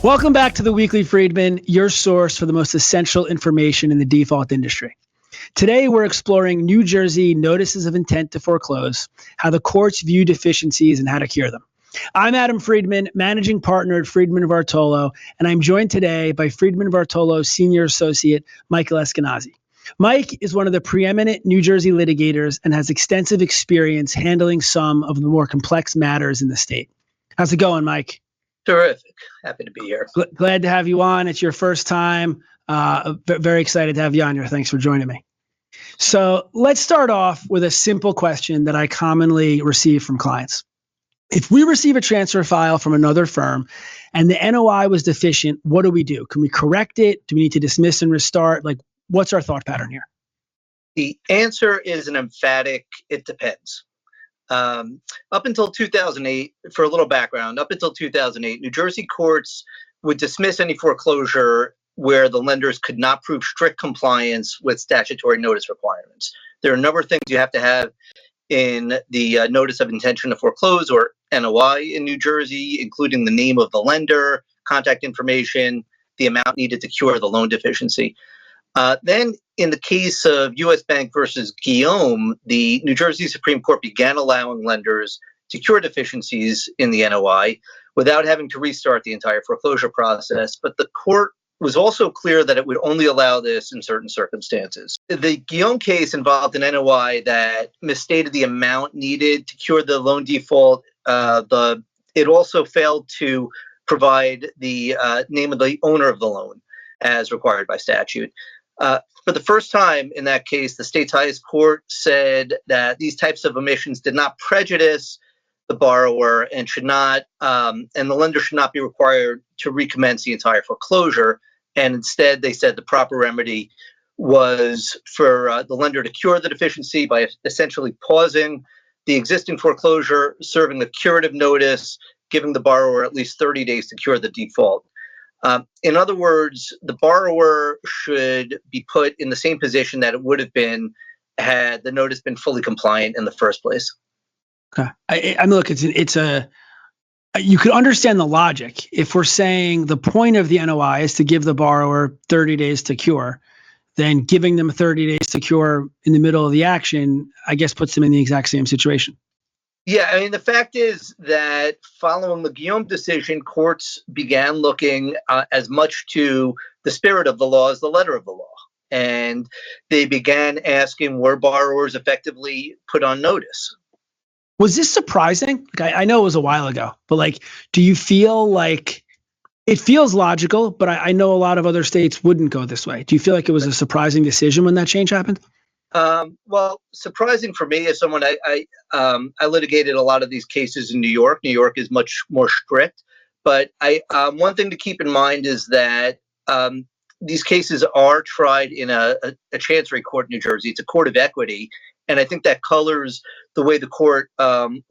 Welcome back to the Weekly Friedman, your source for the most essential information in the default industry. Today, we're exploring New Jersey notices of intent to foreclose, how the courts view deficiencies, and how to cure them. I'm Adam Friedman, managing partner at Friedman Vartolo, and I'm joined today by Friedman Vartolo senior associate Michael Eskenazi. Mike is one of the preeminent New Jersey litigators and has extensive experience handling some of the more complex matters in the state. How's it going, Mike? Terrific. Happy to be here. Glad to have you on. It's your first time. Very excited to have you on here. Thanks for joining me. So let's start off with a simple question that I commonly receive from clients. If we receive a transfer file from another firm and the NOI was deficient, what do we do? Can we correct it? Do we need to dismiss and restart? What's our thought pattern here? The answer is an emphatic, it depends. Up until 2008, for a little background, up until 2008, New Jersey courts would dismiss any foreclosure where the lenders could not prove strict compliance with statutory notice requirements. There are a number of things you have to have in the notice of intention to foreclose, or NOI, in New Jersey, including the name of the lender, contact information, the amount needed to cure the loan deficiency. Then, in the case of U.S. Bank versus Guillaume, the New Jersey Supreme Court began allowing lenders to cure deficiencies in the NOI without having to restart the entire foreclosure process. But the court was also clear that it would only allow this in certain circumstances. The Guillaume case involved an NOI that misstated the amount needed to cure the loan default. It also failed to provide the name of the owner of the loan as required by statute. For the first time in that case, the state's highest court said that these types of omissions did not prejudice the borrower and should not, and the lender should not be required to recommence the entire foreclosure. And instead, they said the proper remedy was for the lender to cure the deficiency by essentially pausing the existing foreclosure, serving the curative notice, giving the borrower at least 30 days to cure the default. In other words, the borrower should be put in the same position that it would have been had the notice been fully compliant in the first place. Okay. I mean, look, you could understand the logic. If we're saying the point of the NOI is to give the borrower 30 days to cure, then giving them 30 days to cure in the middle of the action, I guess, puts them in the exact same situation. Yeah, I mean, the fact is that following the Guillaume decision, courts began looking as much to the spirit of the law as the letter of the law. And they began asking, were borrowers effectively put on notice? Was this surprising? I know it was a while ago, but do you feel like it feels logical, but I know a lot of other states wouldn't go this way. Do you feel like it was a surprising decision when that change happened? Well, surprising for me as someone, I litigated a lot of these cases in New York. New York is much more strict. But one thing to keep in mind is that these cases are tried in a chancery court in New Jersey. It's a court of equity. And I think that colors the way the court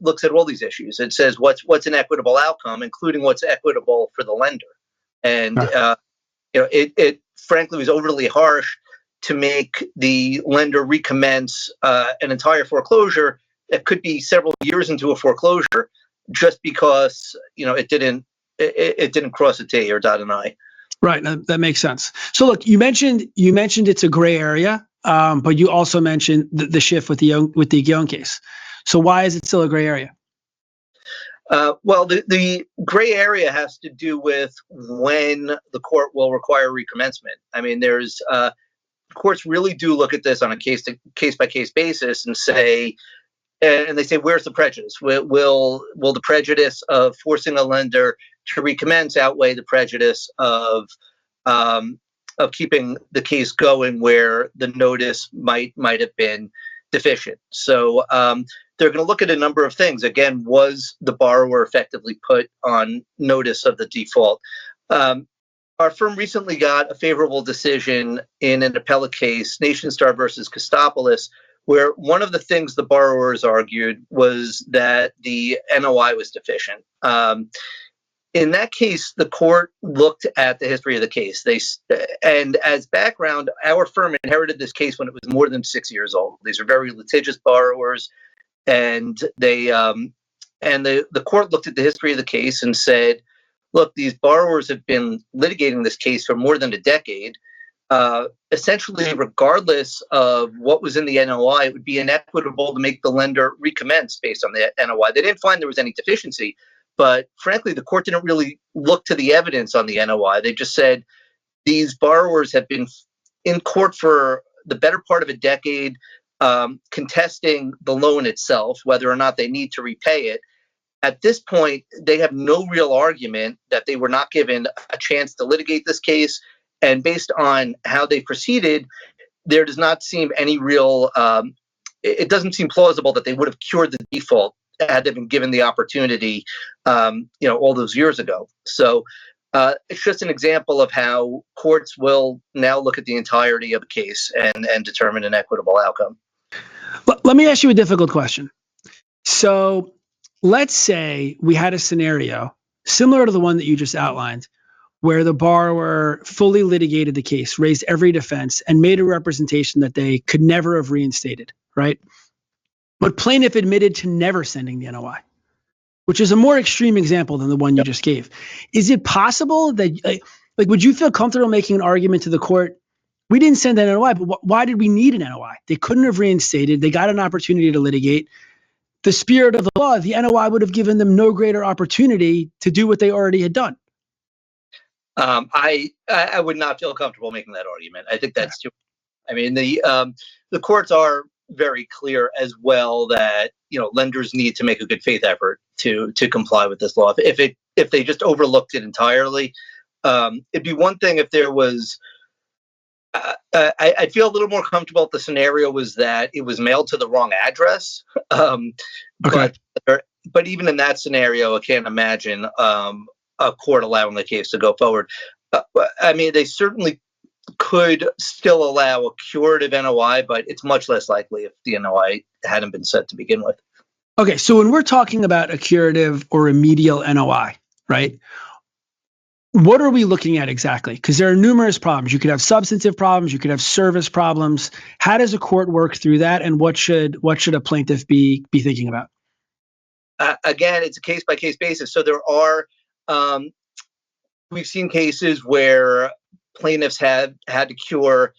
looks at all these issues. It says what's an equitable outcome, including what's equitable for the lender. And it frankly was overly harsh to make the lender recommence an entire foreclosure that could be several years into a foreclosure just because it didn't cross a T or dot an I. Right, that makes sense. So look, you mentioned it's a gray area, but you also mentioned the shift with the Guillaume case. So why is it still a gray area? Well, the gray area has to do with when the court will require recommencement. I mean, there's courts really do look at this on a case by case basis and say, where's the prejudice? Will the prejudice of forcing a lender to recommence outweigh the prejudice of keeping the case going where the notice might have been deficient? So they're going to look at a number of things. Again, was the borrower effectively put on notice of the default? Our firm recently got a favorable decision in an appellate case, NationStar versus Kostopoulos, where one of the things the borrowers argued was that the NOI was deficient. In that case, the court looked at the history of the case. And as background, our firm inherited this case when it was more than 6 years old. These are very litigious borrowers, and the court looked at the history of the case and said, look, these borrowers have been litigating this case for more than a decade. Essentially, regardless of what was in the NOI, it would be inequitable to make the lender recommence based on the NOI. They didn't find there was any deficiency, but frankly, the court didn't really look to the evidence on the NOI. They just said these borrowers have been in court for the better part of a decade, contesting the loan itself, whether or not they need to repay it. At this point, they have no real argument that they were not given a chance to litigate this case. And based on how they proceeded, there does not seem any real, it doesn't seem plausible that they would have cured the default had they been given the opportunity, all those years ago. So it's just an example of how courts will now look at the entirety of a case and determine an equitable outcome. Let me ask you a difficult question. So let's say we had a scenario similar to the one that you just outlined, where the borrower fully litigated the case, raised every defense, and made a representation that they could never have reinstated, right? But plaintiff admitted to never sending the NOI, which is a more extreme example than the one you just gave. Is it possible that, would you feel comfortable making an argument to the court? We didn't send an NOI, but why did we need an NOI? They couldn't have reinstated. They got an opportunity to litigate. The spirit of the law, the NOI would have given them no greater opportunity to do what they already had done. I would not feel comfortable making that argument. I think that's too. I mean, the courts are very clear as well that lenders need to make a good faith effort to comply with this law. If they just overlooked it entirely, it'd be one thing if there was. I'd feel a little more comfortable if the scenario was that it was mailed to the wrong address. Okay. But even in that scenario, I can't imagine a court allowing the case to go forward. I mean, they certainly could still allow a curative NOI, but it's much less likely if the NOI hadn't been set to begin with. Okay, so when we're talking about a curative or remedial NOI, right? What are we looking at exactly? Because there are numerous problems. You could have substantive problems. You could have service problems. How does a court work through that, and what should a plaintiff be thinking about? Again, it's a case by case basis. So there are we've seen cases where plaintiffs have had to cure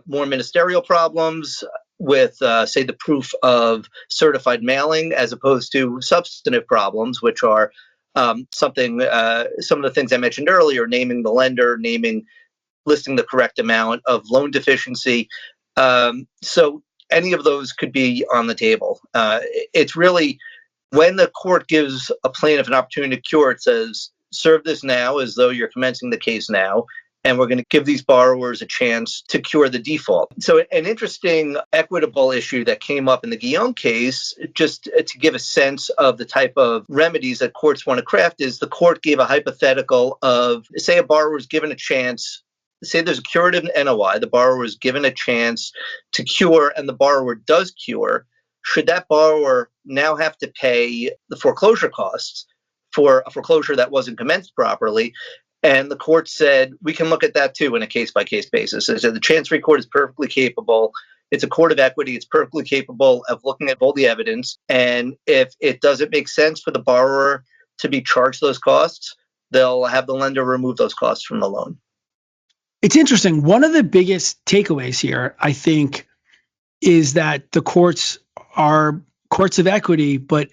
more ministerial problems with, say, the proof of certified mailing, as opposed to substantive problems, which are some of the things I mentioned earlier, naming the lender, listing the correct amount of loan deficiency. So any of those could be on the table. It's really when the court gives a plaintiff an opportunity to cure, it says, serve this now as though you're commencing the case now, and we're going to give these borrowers a chance to cure the default. So an interesting equitable issue that came up in the Guillaume case, just to give a sense of the type of remedies that courts want to craft, is the court gave a hypothetical of, say, a borrower was given a chance, say there's a curative NOI, the borrower is given a chance to cure, and the borrower does cure. Should that borrower now have to pay the foreclosure costs for a foreclosure that wasn't commenced properly? And the court said, we can look at that too in a case-by-case basis. It said the Chancery Court is perfectly capable. It's a court of equity. It's perfectly capable of looking at all the evidence. And if it doesn't make sense for the borrower to be charged those costs, they'll have the lender remove those costs from the loan. It's interesting. One of the biggest takeaways here, I think, is that the courts are courts of equity, but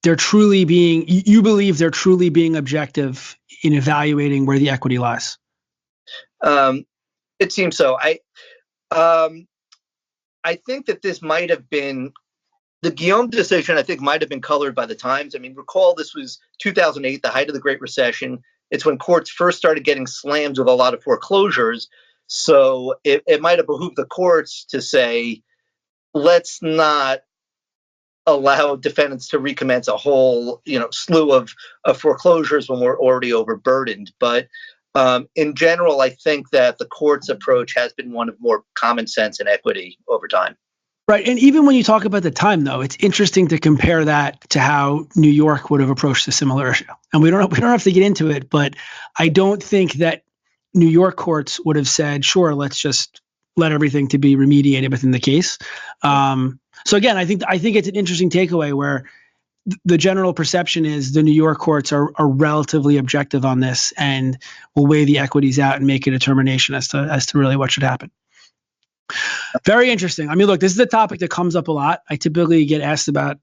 you believe they're truly being objective in evaluating where the equity lies. It seems so. I think that this might have been the Guillaume decision. I think might have been colored by the times. I mean, recall this was 2008, the height of the Great Recession. It's when courts first started getting slammed with a lot of foreclosures. So it might have behooved the courts to say, let's not allow defendants to recommence a whole slew of foreclosures when we're already overburdened. But in general, I think that the court's approach has been one of more common sense and equity over time. Right. And even when you talk about the time, though, it's interesting to compare that to how New York would have approached a similar issue. And we don't have to get into it, but I don't think that New York courts would have said, sure, let's just let everything to be remediated within the case. So again, I think it's an interesting takeaway where the general perception is the New York courts are relatively objective on this and will weigh the equities out and make a determination as to really what should happen. Very interesting. I mean, look, this is a topic that comes up a lot. I typically get asked about,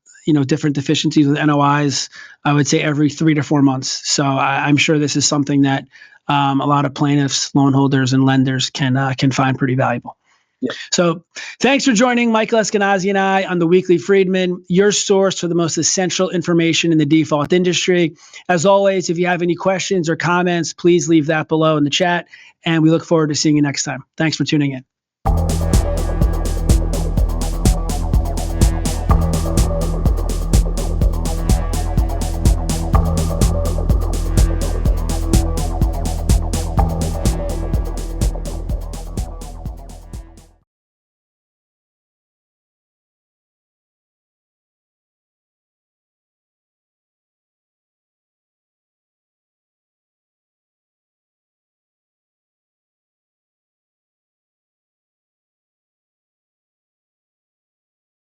different deficiencies with NOIs, I would say every 3 to 4 months. So I'm sure this is something that a lot of plaintiffs, loan holders, and lenders can find pretty valuable. Yeah. So thanks for joining Michael Eskenazi and I on the Weekly Friedman, your source for the most essential information in the default industry. As always, if you have any questions or comments, please leave that below in the chat, and we look forward to seeing you next time. Thanks for tuning in.